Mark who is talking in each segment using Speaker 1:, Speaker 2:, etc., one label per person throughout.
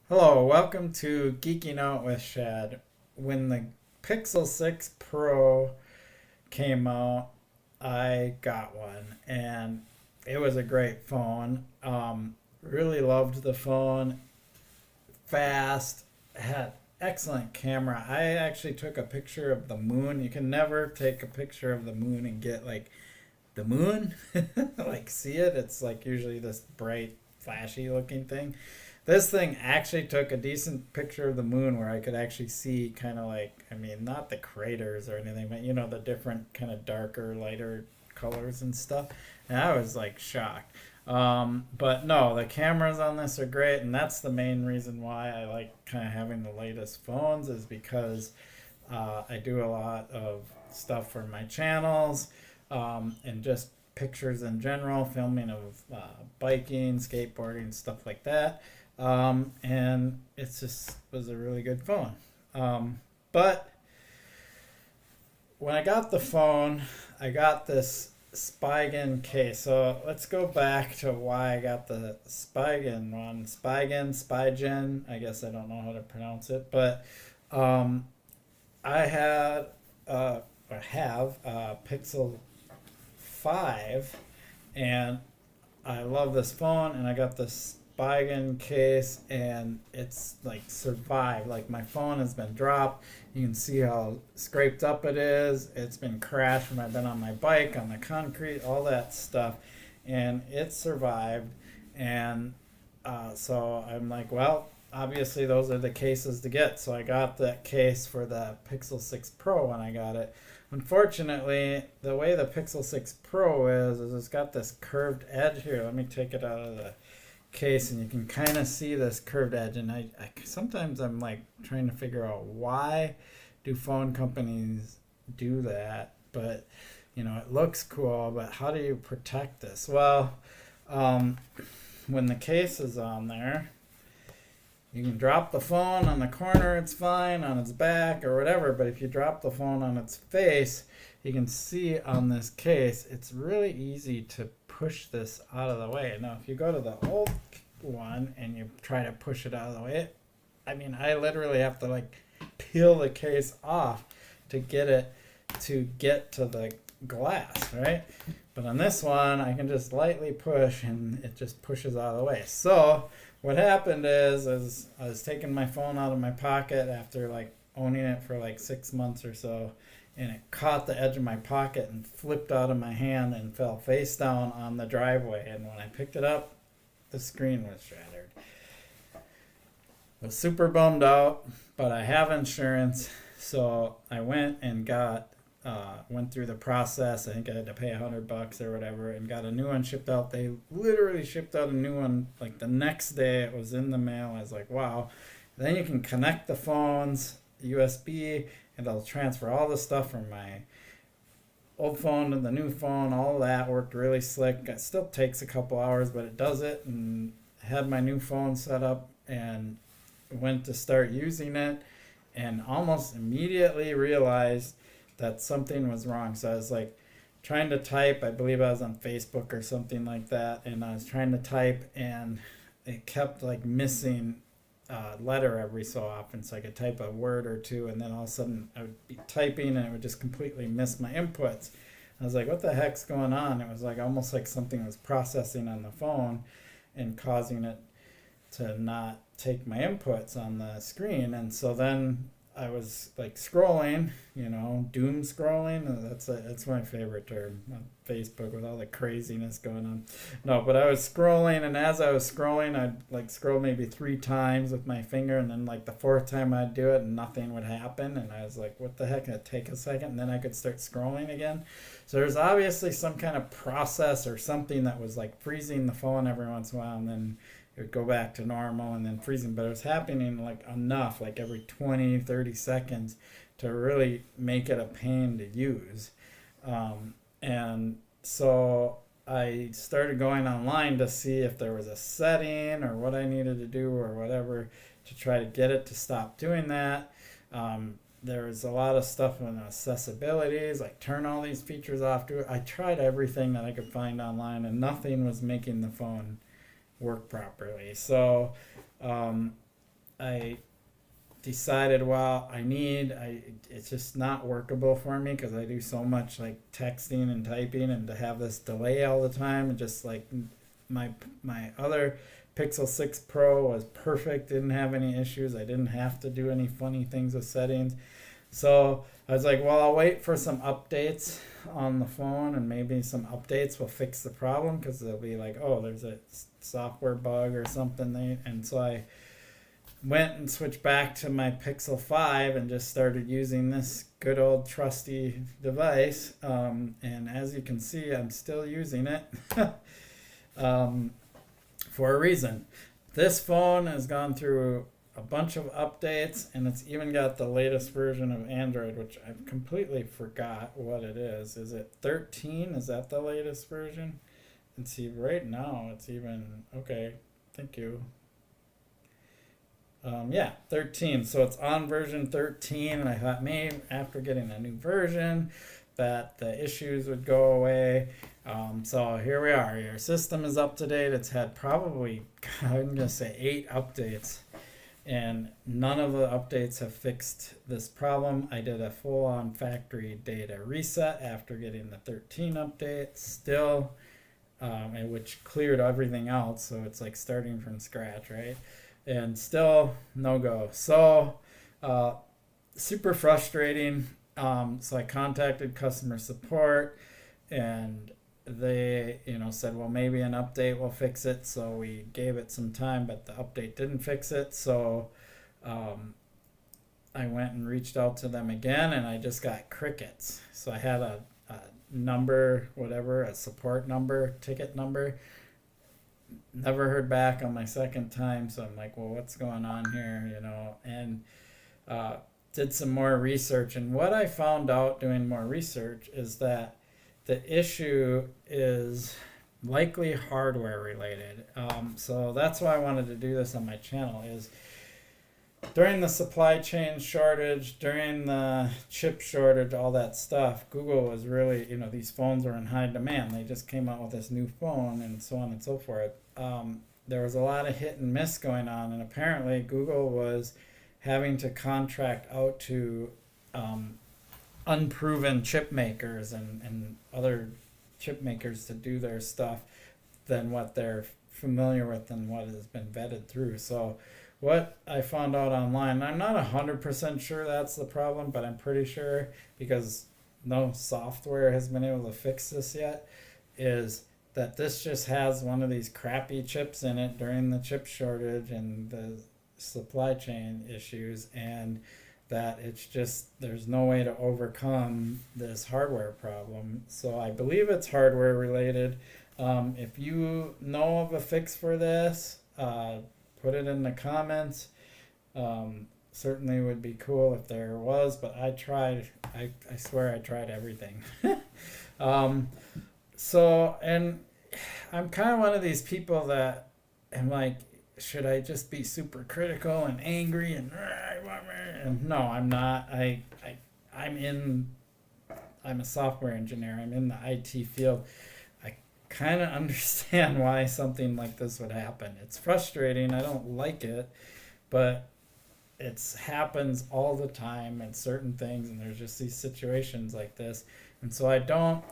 Speaker 1: Hello, welcome to Geeking Out with Shad. When the Pixel 6 Pro came out, I got one and it was a great phone. Really loved the phone. Fast, had excellent camera. I actually took a picture of the moon. You can never take a picture of the moon and get like the moon, like see it. It's like usually this bright, flashy looking thing. This thing actually took a decent picture of the moon where I could actually see kind of like, I mean, not the craters or anything, but the different kind of darker, lighter colors and stuff. And I was like shocked. But no, the cameras on this are great, and that's the main reason why I like kind of having the latest phones is because I do a lot of stuff for my channels and just pictures in general, filming of biking, skateboarding, stuff like that. And it just was a really good phone. But when I got the phone, I got this Spigen case. So let's go back to why I got the Spigen one. Spigen. I guess I don't know how to pronounce it, but um, I had or have a Pixel 5, and I love this phone, and I got this Spigen case, and it's like survived. Like my phone has been dropped. You can see how scraped up it is. It's been crashed when I've been on my bike, on the concrete, all that stuff, and it survived. And so I'm like, well, obviously those are the cases to get. So I got that case for the Pixel 6 Pro when I got it. Unfortunately, the way the Pixel 6 Pro is it's got this curved edge here. Let me take it out of the case and you can kind of see this curved edge. And I sometimes I'm like trying to figure out why do phone companies do that. But, it looks cool, but how do you protect this? Well, um, when the case is on there, you can drop the phone on the corner, it's fine, on its back or whatever, but if you drop the phone on its face, you can see on this case, it's really easy to push this out of the way. Now, if you go to the old one and you try to push it out of the way, I mean, I literally have to like peel the case off to get to the glass, right? But on this one, I can just lightly push and it just pushes out of the way. So what happened is I was taking my phone out of my pocket after like owning it for like 6 months or so, and it caught the edge of my pocket and flipped out of my hand and fell face down on the driveway. And when I picked it up, the screen was shattered. I was super bummed out, but I have insurance, so I went through the process. I think I had to pay $100 or whatever, and got a new one shipped out. They literally shipped out a new one like the next day. It was in the mail. I was like, wow. Then you can connect the phones USB, and it'll transfer all the stuff from my old phone to the new phone. All of that worked really slick. It still takes a couple hours, but it does it. And I had my new phone set up and went to start using it, and almost immediately realized that something was wrong. So I was like trying to type. I believe I was on Facebook or something like that, and I was trying to type, and it kept like missing a letter every so often. So I could type a word or two, and then all of a sudden I would be typing, and it would just completely miss my inputs. I was like, "What the heck's going on?" It was like almost like something was processing on the phone and causing it to not take my inputs on the screen. And so then I was like scrolling, doom scrolling. That's my favorite term on Facebook with all the craziness going on. No, but I was scrolling, and as I was scrolling, I'd like scroll maybe 3 times with my finger, and then like the fourth time I'd do it, and nothing would happen. And I was like, "What the heck?" It'd take a second, and then I could start scrolling again. So there's obviously some kind of process or something that was like freezing the phone every once in a while, and then it would go back to normal and then freezing. But it was happening like enough, like every 20, 30 seconds to really make it a pain to use. And so I started going online to see if there was a setting or what I needed to do or whatever to try to get it to stop doing that. There was a lot of stuff on accessibilities, like turn all these features off. I tried everything that I could find online, and nothing was making the phone work properly. So um, I decided, well, it's just not workable for me because I do so much like texting and typing, and to have this delay all the time, and just like my my other Pixel 6 Pro was perfect, didn't have any issues. I didn't have to do any funny things with settings. So I was like, well, I'll wait for some updates on the phone, and maybe some updates will fix the problem, because they'll be like, oh, there's a software bug or something. And so I went and switched back to my Pixel 5 and just started using this good old trusty device. And as you can see, I'm still using it for a reason. This phone has gone through a bunch of updates, and it's even got the latest version of Android, which I completely forgot what it is. Is it 13? Is that the latest version? And see, right now it's even, okay, thank you. Yeah, 13. So it's on version 13, and I thought maybe after getting a new version that the issues would go away. So here we are. Your system is up to date. It's had probably, I'm going to say 8 updates, and none of the updates have fixed this problem. I did a full-on factory data reset after getting the 13 update, still, and which cleared everything else, so it's like starting from scratch, right? And still no go. So super frustrating. So I contacted customer support, and they said, well, maybe an update will fix it. So we gave it some time, but the update didn't fix it. So I went and reached out to them again, and I just got crickets. So I had a number, whatever, a support number, ticket number. Never heard back on my second time, so I'm like, well, what's going on here, and did some more research. And what I found out doing more research is that the issue is likely hardware related. So that's why I wanted to do this on my channel, is during the supply chain shortage, during the chip shortage, all that stuff, Google was really, these phones were in high demand. They just came out with this new phone and so on and so forth. There was a lot of hit and miss going on, and apparently Google was having to contract out to unproven chip makers and other chip makers to do their stuff than what they're familiar with and what has been vetted through. So what I found out online, I'm not 100% sure that's the problem, but I'm pretty sure, because no software has been able to fix this yet, is that this just has one of these crappy chips in it during the chip shortage and the supply chain issues, and that it's just, there's no way to overcome this hardware problem. So I believe it's hardware related. If you know of a fix for this, put it in the comments. Certainly would be cool if there was, but I tried, I swear I tried everything. So, and I'm kind of one of these people that am like, should I just be super critical and angry and no, I'm not. I'm a software engineer. I'm in the IT field. I kind of understand why something like this would happen. It's frustrating. I don't like it, but it happens all the time in certain things, and there's just these situations like this. And so I don't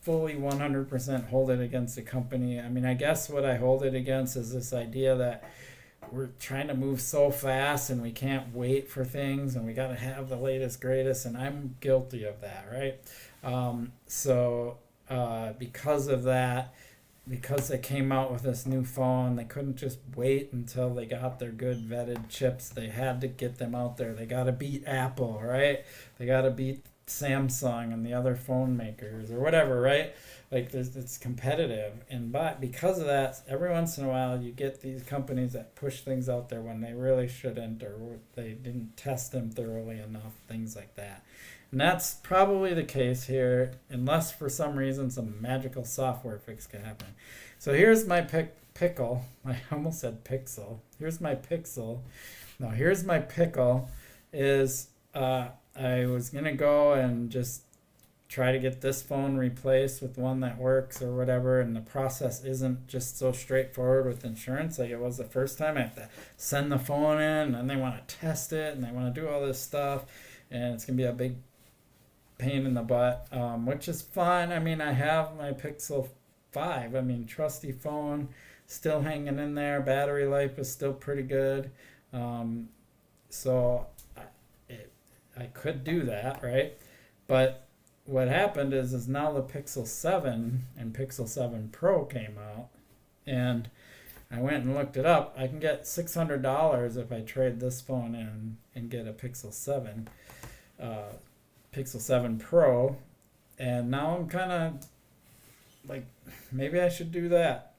Speaker 1: fully 100% hold it against the company. I mean, I guess what I hold it against is this idea that we're trying to move so fast and we can't wait for things, and we got to have the latest, greatest, and I'm guilty of that, right? Because of that, because they came out with this new phone, they couldn't just wait until they got their good vetted chips. They had to get them out there. They got to beat Apple, right? They got to beat Samsung and the other phone makers or whatever, right? Like it's competitive, but because of that, every once in a while you get these companies that push things out there when they really shouldn't, or they didn't test them thoroughly enough, things like that. And that's probably the case here, unless for some reason some magical software fix can happen. So here's my pickle. I almost said pixel. Here's my pixel. No, here's my pickle. Is I was gonna go and just try to get this phone replaced with one that works or whatever, and the process isn't just so straightforward with insurance like it was the first time. I have to send the phone in, and they want to test it, and they want to do all this stuff, and it's gonna be a big pain in the butt, which is fine. I mean, I have my Pixel 5. I mean, trusty phone, still hanging in there. Battery life is still pretty good. So I could do that, right? But what happened is now the Pixel 7 and Pixel 7 Pro came out, and I went and looked it up. I can get $600 if I trade this phone in and get a Pixel 7 Pro, and now I'm kind of like, maybe I should do that.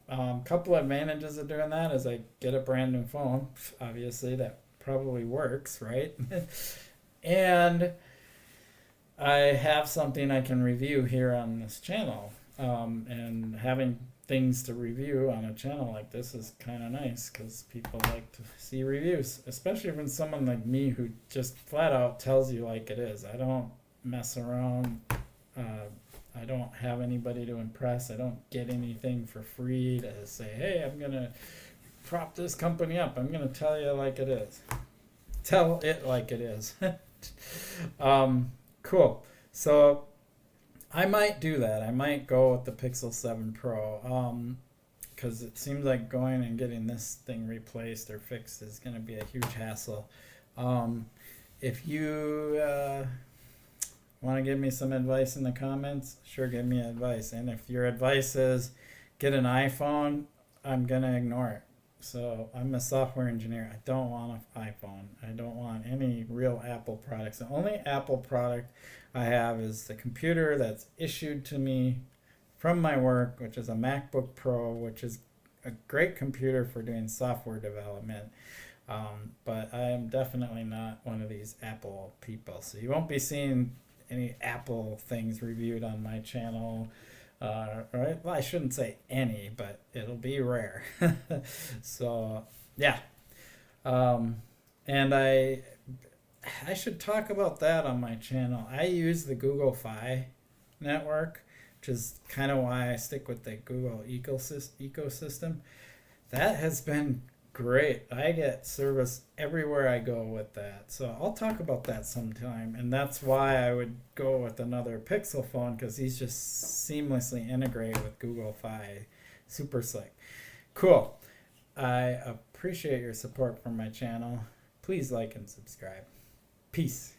Speaker 1: Couple advantages of doing that is I get a brand new phone. Obviously, that probably works, right? And I have something I can review here on this channel. And having things to review on a channel like this is kind of nice because people like to see reviews, especially when someone like me who just flat out tells you like it is. I don't mess around. I don't have anybody to impress. I don't get anything for free to say, hey, I'm going to prop this company up. I'm going to tell you like it is. Tell it like it is. Cool. So I might do that. I might go with the Pixel 7 Pro because it seems like going and getting this thing replaced or fixed is going to be a huge hassle. If you want to give me some advice in the comments, sure, give me advice. And if your advice is get an iPhone, I'm going to ignore it. So I'm a software engineer. I don't want an iPhone. I don't want any real Apple products. The only Apple product I have is the computer that's issued to me from my work, which is a MacBook Pro, which is a great computer for doing software development. But I am definitely not one of these Apple people. So you won't be seeing any Apple things reviewed on my channel. Right? Well, I shouldn't say any, but it'll be rare. So, yeah. And I should talk about that on my channel. I use the Google Fi network, which is kind of why I stick with the Google ecosystem. That has been great. I get service everywhere I go with that. So I'll talk about that sometime. And that's why I would go with another Pixel phone, because these just seamlessly integrate with Google Fi. Super slick. Cool. I appreciate your support for my channel. Please like and subscribe. Peace.